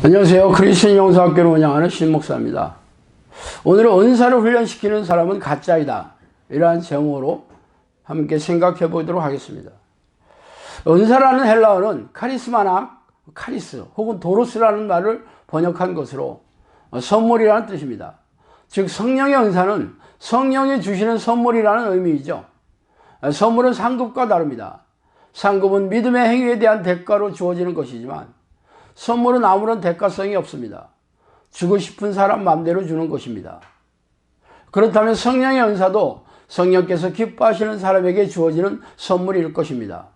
안녕하세요. 그리스도인 영성학교를 운영하는 신목사입니다. 오늘은 은사를 훈련시키는 사람은 가짜이다, 이러한 제목으로 함께 생각해 보도록 하겠습니다. 은사라는 헬라어는 카리스마나 카리스 혹은 도로스라는 말을 번역한 것으로 선물이라는 뜻입니다. 즉 성령의 은사는 성령이 주시는 선물이라는 의미이죠. 선물은 상급과 다릅니다. 상급은 믿음의 행위에 대한 대가로 주어지는 것이지만 선물은 아무런 대가성이 없습니다. 주고 싶은 사람 마음대로 주는 것입니다. 그렇다면 성령의 은사도 성령께서 기뻐하시는 사람에게 주어지는 선물일 것입니다.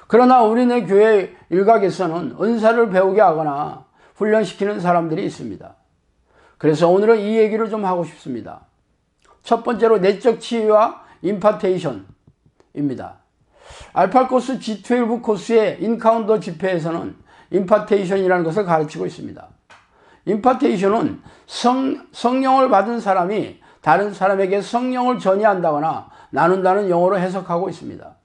그러나 우리네 교회 일각에서는 은사를 배우게 하거나 훈련시키는 사람들이 있습니다. 그래서 오늘은 이 얘기를 좀 하고 싶습니다. 첫 번째로 내적 치유와 임파테이션입니다. 알파코스 G12 코스의 인카운터 집회에서는 임파테이션이라는 것을 가르치고 있습니다. 임파테이션은 성령을 받은 사람이 다른 사람에게 성령을 전이한다거나 나눈다는 용어로 해석하고 있습니다.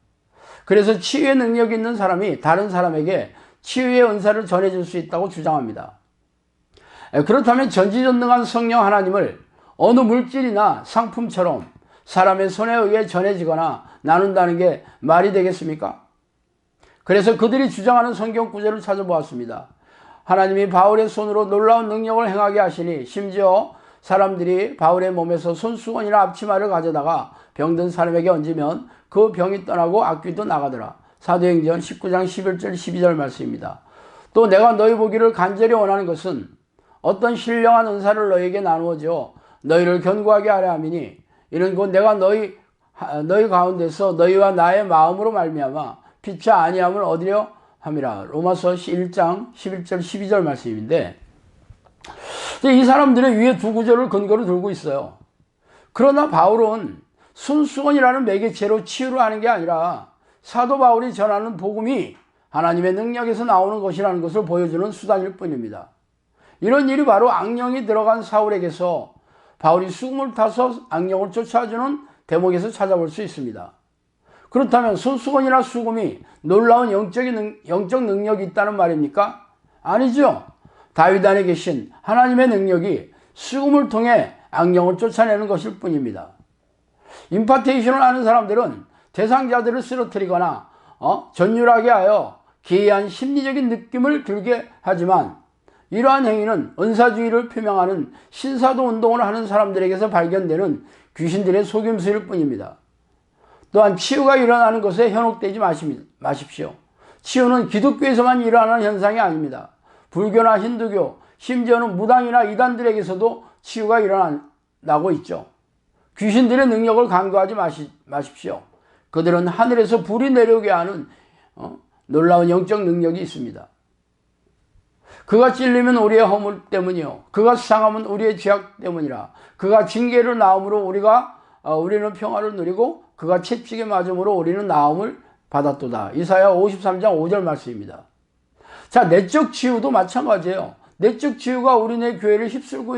그래서 치유의 능력이 있는 사람이 다른 사람에게 치유의 은사를 전해줄 수 있다고 주장합니다. 그렇다면 전지전능한 성령 하나님을 어느 물질이나 상품처럼 사람의 손에 의해 전해지거나 나눈다는 게 말이 되겠습니까? 그래서 그들이 주장하는 성경 구절을 찾아보았습니다. 하나님이 바울의 손으로 놀라운 능력을 행하게 하시니 심지어 사람들이 바울의 몸에서 손수건이나 앞치마를 가져다가 병든 사람에게 얹으면 그 병이 떠나고 악귀도 나가더라. 사도행전 19장 11절 12절 말씀입니다. 또 내가 너희 보기를 간절히 원하는 것은 어떤 신령한 은사를 너희에게 나누어져 너희를 견고하게 하려 함이니 이는 곧 내가 너희 가운데서 너희와 나의 마음으로 말미암아 피차 아니함을 얻으려 함이라. 로마서 1장 11절 12절 말씀인데 이 사람들의 위에 두 구절을 근거로 들고 있어요. 그러나 바울은 손수건이라는 매개체로 치유를 하는 게 아니라 사도 바울이 전하는 복음이 하나님의 능력에서 나오는 것이라는 것을 보여주는 수단일 뿐입니다. 이런 일이 바로 악령이 들어간 사울에게서 바울이 수금을 타서 악령을 쫓아주는 대목에서 찾아볼 수 있습니다. 그렇다면 손수건이나 수금이 놀라운 영적 능력이 있다는 말입니까? 아니죠. 다윗 안에 계신 하나님의 능력이 수금을 통해 악령을 쫓아내는 것일 뿐입니다. 임파테이션을 아는 사람들은 대상자들을 쓰러뜨리거나 전율하게 하여 기이한 심리적인 느낌을 들게 하지만 이러한 행위는 은사주의를 표명하는 신사도 운동을 하는 사람들에게서 발견되는 귀신들의 속임수일 뿐입니다. 또한 치유가 일어나는 것에 현혹되지 마십시오. 치유는 기독교에서만 일어나는 현상이 아닙니다. 불교나 힌두교, 심지어는 무당이나 이단들에게서도 치유가 일어나고 있죠. 귀신들의 능력을 간과하지 마십시오. 그들은 하늘에서 불이 내려오게 하는 놀라운 영적 능력이 있습니다. 그가 찔리면 우리의 허물 때문이요 그가 상하면 우리의 죄악 때문이라. 그가 징계를 나음으로 우리는 평화를 누리고 그가 채찍에 맞음으로 우리는 나음을 받았도다. 이사야 53장 5절 말씀입니다. 자, 내적 치유도 마찬가지예요. 내적 치유가 우리네 교회를 휩쓸고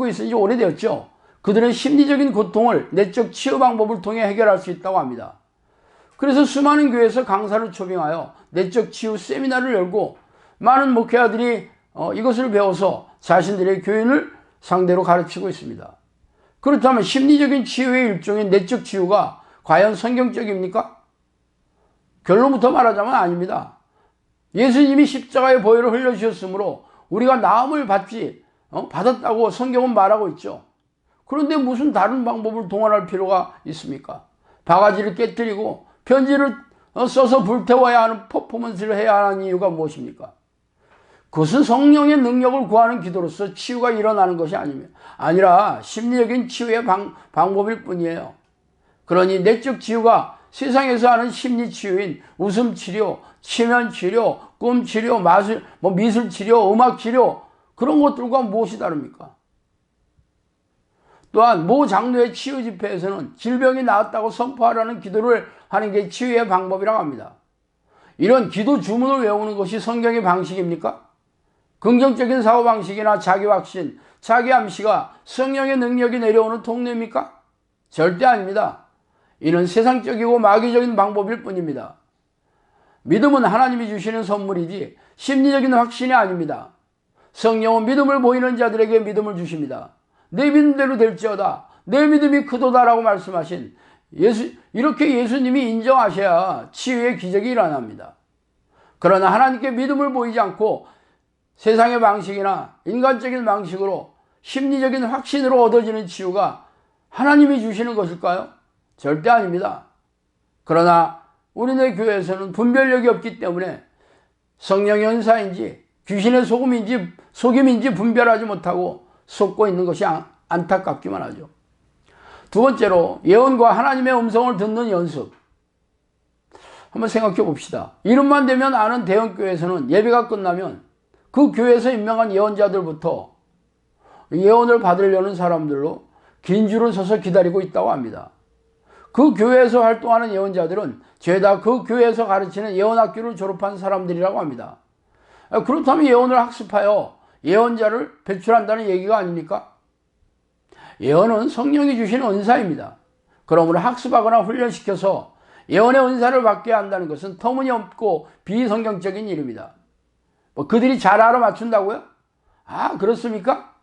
있은지 오래되었죠. 그들은 심리적인 고통을 내적 치유 방법을 통해 해결할 수 있다고 합니다. 그래서 수많은 교회에서 강사를 초빙하여 내적 치유 세미나를 열고 많은 목회자들이 이것을 배워서 자신들의 교인을 상대로 가르치고 있습니다. 그렇다면 심리적인 치유의 일종인 내적 치유가 과연 성경적입니까? 결론부터 말하자면 아닙니다. 예수님이 십자가의 보혈을 흘려주셨으므로 우리가 나음을 받았다고 성경은 말하고 있죠. 그런데 무슨 다른 방법을 동원할 필요가 있습니까? 바가지를 깨뜨리고 편지를 써서 불태워야 하는 퍼포먼스를 해야 하는 이유가 무엇입니까? 그것은 성령의 능력을 구하는 기도로서 치유가 일어나는 것이 아니라 심리적인 치유의 방법일 뿐이에요. 그러니 내적 치유가 세상에서 하는 심리 치유인 웃음 치료, 치면 치료, 꿈 치료, 미술 치료, 음악 치료 그런 것들과 무엇이 다릅니까? 또한 모 장로의 치유 집회에서는 질병이 나았다고 선포하라는 기도를 하는 게 치유의 방법이라고 합니다. 이런 기도 주문을 외우는 것이 성경의 방식입니까? 긍정적인 사고방식이나 자기확신, 자기암시가 성령의 능력이 내려오는 통로입니까? 절대 아닙니다. 이는 세상적이고 마귀적인 방법일 뿐입니다. 믿음은 하나님이 주시는 선물이지 심리적인 확신이 아닙니다. 성령은 믿음을 보이는 자들에게 믿음을 주십니다. 내 믿음대로 될지어다. 내 믿음이 크도다라고 말씀하신 이렇게 예수님이 인정하셔야 치유의 기적이 일어납니다. 그러나 하나님께 믿음을 보이지 않고 세상의 방식이나 인간적인 방식으로 심리적인 확신으로 얻어지는 치유가 하나님이 주시는 것일까요? 절대 아닙니다. 그러나 우리네 교회에서는 분별력이 없기 때문에 성령의 은사인지 귀신의 속임인지 분별하지 못하고 속고 있는 것이 안타깝기만 하죠. 두 번째로 예언과 하나님의 음성을 듣는 연습. 한번 생각해 봅시다. 이름만 되면 아는 대형교회에서는 예배가 끝나면 그 교회에서 임명한 예언자들부터 예언을 받으려는 사람들로 긴 줄을 서서 기다리고 있다고 합니다. 그 교회에서 활동하는 예언자들은 죄다 그 교회에서 가르치는 예언학교를 졸업한 사람들이라고 합니다. 그렇다면 예언을 학습하여 예언자를 배출한다는 얘기가 아닙니까? 예언은 성령이 주신 은사입니다. 그러므로 학습하거나 훈련시켜서 예언의 은사를 받게 한다는 것은 터무니없고 비성경적인 일입니다. 그들이 잘 알아맞춘다고요? 그렇습니까?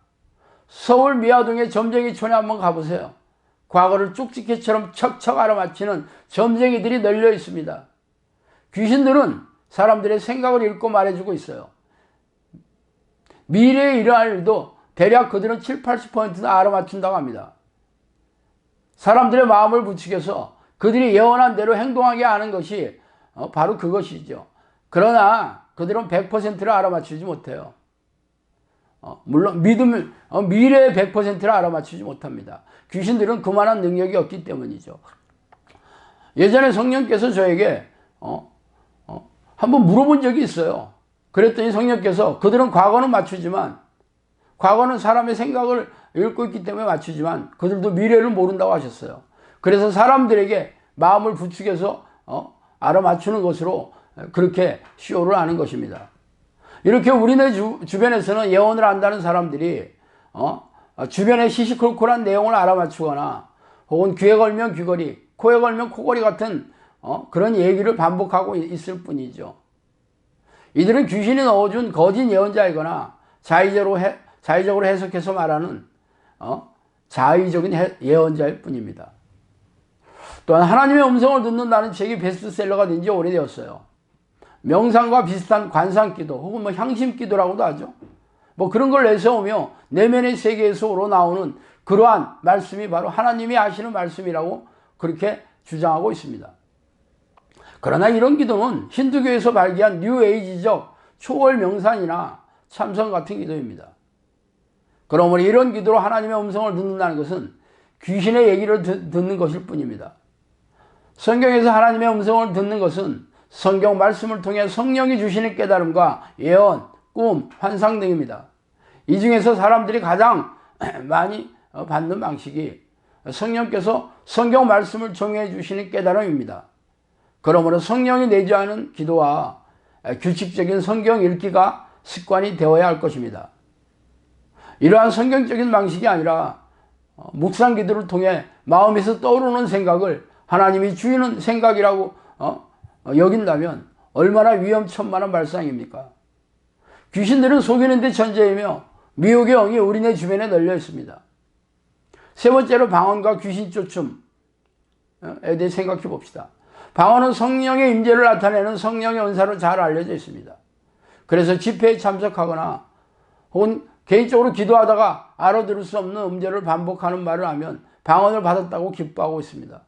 서울 미아동의 점쟁이촌에 한번 가보세요. 과거를 쪽지게처럼 척척 알아맞히는 점쟁이들이 널려 있습니다. 귀신들은 사람들의 생각을 읽고 말해주고 있어요. 미래에 일어날 일도 대략 그들은 70~80%는 알아맞춘다고 합니다. 사람들의 마음을 부추겨서 그들이 예언한 대로 행동하게 하는 것이 바로 그것이죠. 그러나 그들은 100%를 알아맞추지 못해요. 물론 미래의 100%를 알아맞추지 못합니다. 귀신들은 그만한 능력이 없기 때문이죠. 예전에 성령께서 저에게 한번 물어본 적이 있어요. 그랬더니 성령께서 그들은 과거는 맞추지만, 과거는 사람의 생각을 읽고 있기 때문에 맞추지만 그들도 미래를 모른다고 하셨어요. 그래서 사람들에게 마음을 부추겨서 알아맞추는 것으로 그렇게 쇼를 하는 것입니다. 이렇게 우리네 주변에서는 예언을 안다는 사람들이 주변의 시시콜콜한 내용을 알아맞추거나 혹은 귀에 걸면 귀걸이, 코에 걸면 코걸이 같은 그런 얘기를 반복하고 있을 뿐이죠. 이들은 귀신이 넣어준 거짓 예언자이거나 자의적으로 해석해서 말하는 자의적인 예언자일 뿐입니다. 또한 하나님의 음성을 듣는다는 책이 베스트셀러가 된 지 오래되었어요. 명상과 비슷한 관상기도 혹은 향심기도라고도 하죠. 그런 걸 내세우며 내면의 세계에서 우러나오는 그러한 말씀이 바로 하나님이 하시는 말씀이라고 그렇게 주장하고 있습니다. 그러나 이런 기도는 힌두교에서 발기한 뉴에이지적 초월 명상이나 참선 같은 기도입니다. 그러므로 이런 기도로 하나님의 음성을 듣는다는 것은 귀신의 얘기를 듣는 것일 뿐입니다. 성경에서 하나님의 음성을 듣는 것은 성경 말씀을 통해 성령이 주시는 깨달음과 예언, 꿈, 환상 등입니다. 이 중에서 사람들이 가장 많이 받는 방식이 성령께서 성경 말씀을 정해 주시는 깨달음입니다. 그러므로 성령이 내주하는 기도와 규칙적인 성경 읽기가 습관이 되어야 할 것입니다. 이러한 성경적인 방식이 아니라 묵상 기도를 통해 마음에서 떠오르는 생각을 하나님이 주시는 생각이라고 여긴다면 얼마나 위험천만한 발상입니까? 귀신들은 속이는 데 천재이며 미혹의 영이 우리네 주변에 널려 있습니다. 세 번째로 방언과 귀신 쫓음에 대해 생각해 봅시다. 방언은 성령의 임재를 나타내는 성령의 은사로 잘 알려져 있습니다. 그래서 집회에 참석하거나 혹은 개인적으로 기도하다가 알아들을 수 없는 음절을 반복하는 말을 하면 방언을 받았다고 기뻐하고 있습니다.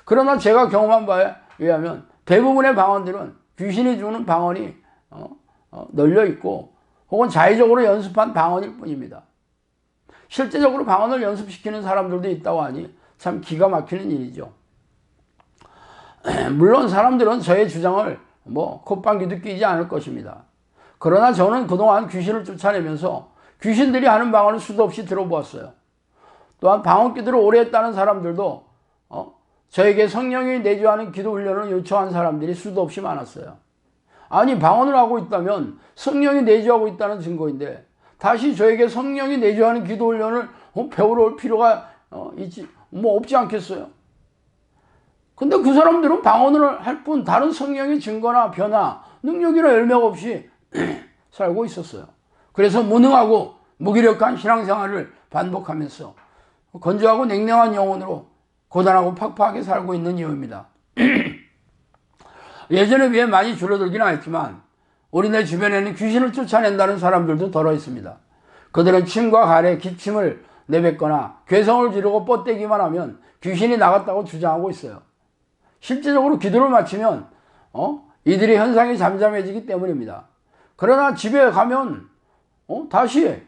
그러나 제가 경험한 바에 의하면 대부분의 방언들은 귀신이 주는 방언이 널려 있고 혹은 자의적으로 연습한 방언일 뿐입니다. 실제적으로 방언을 연습시키는 사람들도 있다고 하니 참 기가 막히는 일이죠. 물론 사람들은 저의 주장을 콧방귀도 끼지 않을 것입니다. 그러나 저는 그동안 귀신을 쫓아내면서 귀신들이 하는 방언을 수도 없이 들어보았어요. 또한 방언 기도를 오래 했다는 사람들도 저에게 성령이 내주하는 기도 훈련을 요청한 사람들이 수도 없이 많았어요. 아니, 방언을 하고 있다면 성령이 내주하고 있다는 증거인데 다시 저에게 성령이 내주하는 기도 훈련을 배우러 올 필요가 없지 않겠어요? 근데 그 사람들은 방언을 할 뿐 다른 성령의 증거나 변화, 능력이나 열매가 없이 살고 있었어요. 그래서 무능하고 무기력한 신앙생활을 반복하면서 건조하고 냉랭한 영혼으로 고단하고 팍팍하게 살고 있는 이유입니다. 예전에 비해 많이 줄어들기는 했지만 우리네 주변에는 귀신을 쫓아낸다는 사람들도 덜어 있습니다. 그들은 침과 가래, 기침을 내뱉거나 괴성을 지르고 뻗대기만 하면 귀신이 나갔다고 주장하고 있어요. 실제적으로 기도를 마치면 이들의 현상이 잠잠해지기 때문입니다. 그러나 집에 가면 다시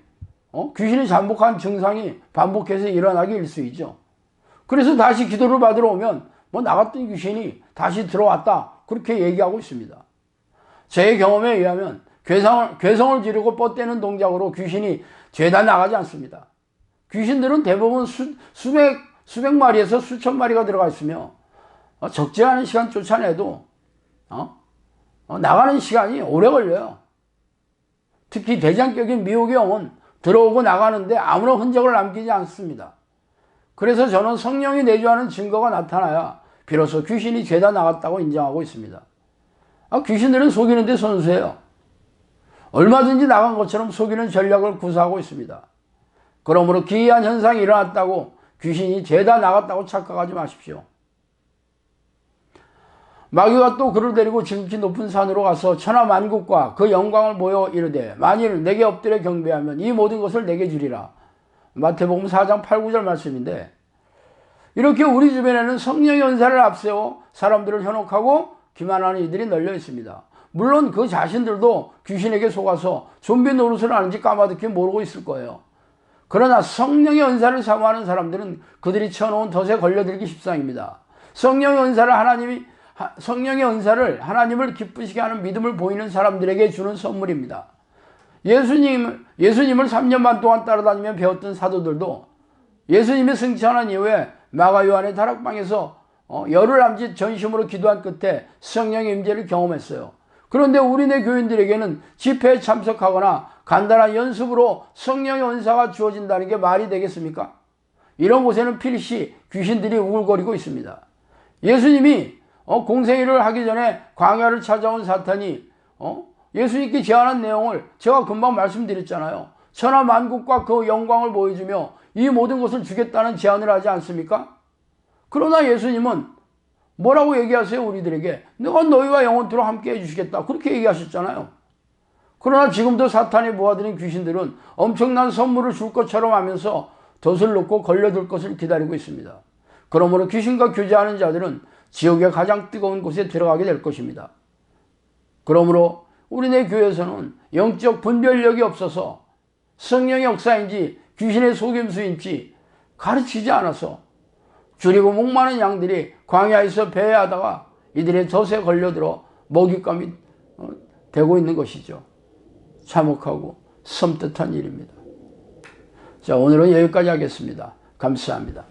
귀신이 잠복한 증상이 반복해서 일어나기 일쑤이죠. 그래서 다시 기도를 받으러 오면 나갔던 귀신이 다시 들어왔다, 그렇게 얘기하고 있습니다. 제 경험에 의하면 괴성을 지르고 뻗대는 동작으로 귀신이 죄다 나가지 않습니다. 귀신들은 대부분 수백 마리에서 수천 마리가 들어가 있으며 적지 않은 시간 쫓아내도 나가는 시간이 오래 걸려요. 특히 대장격인 미혹의 영은 들어오고 나가는데 아무런 흔적을 남기지 않습니다. 그래서 저는 성령이 내주하는 증거가 나타나야 비로소 귀신이 죄다 나갔다고 인정하고 있습니다. 귀신들은 속이는데 선수예요. 얼마든지 나간 것처럼 속이는 전략을 구사하고 있습니다. 그러므로 기이한 현상이 일어났다고 귀신이 죄다 나갔다고 착각하지 마십시오. 마귀가 또 그를 데리고 지극히 높은 산으로 가서 천하만국과 그 영광을 보여 이르되 만일 내게 엎드려 경배하면 이 모든 것을 내게 주리라. 마태복음 4장 8, 9절 말씀인데, 이렇게 우리 주변에는 성령의 은사를 앞세워 사람들을 현혹하고 기만하는 이들이 널려 있습니다. 물론 그 자신들도 귀신에게 속아서 좀비 노릇을 하는지 까마득히 모르고 있을 거예요. 그러나 성령의 은사를 사모하는 사람들은 그들이 쳐놓은 덫에 걸려들기 십상입니다. 성령의 은사를 하나님을 기쁘시게 하는 믿음을 보이는 사람들에게 주는 선물입니다. 예수님을 3년 반 동안 따라다니며 배웠던 사도들도 예수님이 승천한 이후에 마가 요한의 다락방에서 열흘 남짓 전심으로 기도한 끝에 성령의 임재를 경험했어요. 그런데 우리네 교인들에게는 집회에 참석하거나 간단한 연습으로 성령의 은사가 주어진다는 게 말이 되겠습니까? 이런 곳에는 필시 귀신들이 우글거리고 있습니다. 예수님이 공생애를 하기 전에 광야를 찾아온 사탄이 예수님께 제안한 내용을 제가 금방 말씀드렸잖아요. 천하만국과 그 영광을 보여주며 이 모든 것을 주겠다는 제안을 하지 않습니까? 그러나 예수님은 뭐라고 얘기하세요? 우리들에게 내가 너희와 영원토록 함께 해주시겠다, 그렇게 얘기하셨잖아요. 그러나 지금도 사탄이 모아들인 귀신들은 엄청난 선물을 줄 것처럼 하면서 덫을 놓고 걸려들 것을 기다리고 있습니다. 그러므로 귀신과 교제하는 자들은 지옥의 가장 뜨거운 곳에 들어가게 될 것입니다. 그러므로 우리네 교회에서는 영적 분별력이 없어서 성령의 역사인지 귀신의 속임수인지 가르치지 않아서 줄이고 목 많은 양들이 광야에서 배회하다가 이들의 덫에 걸려들어 먹잇감이 되고 있는 것이죠. 참혹하고 섬뜩한 일입니다. 자, 오늘은 여기까지 하겠습니다. 감사합니다.